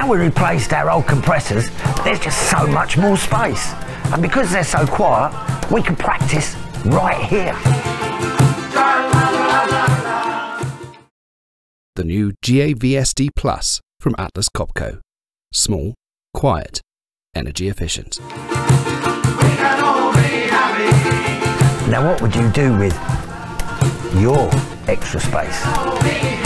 Now we replaced our old compressors, there's just so much more space. And because they're so quiet, we can practice right here. The new VSD Plus from Atlas Copco. Small, quiet, energy efficient. Now what would you do with your extra space?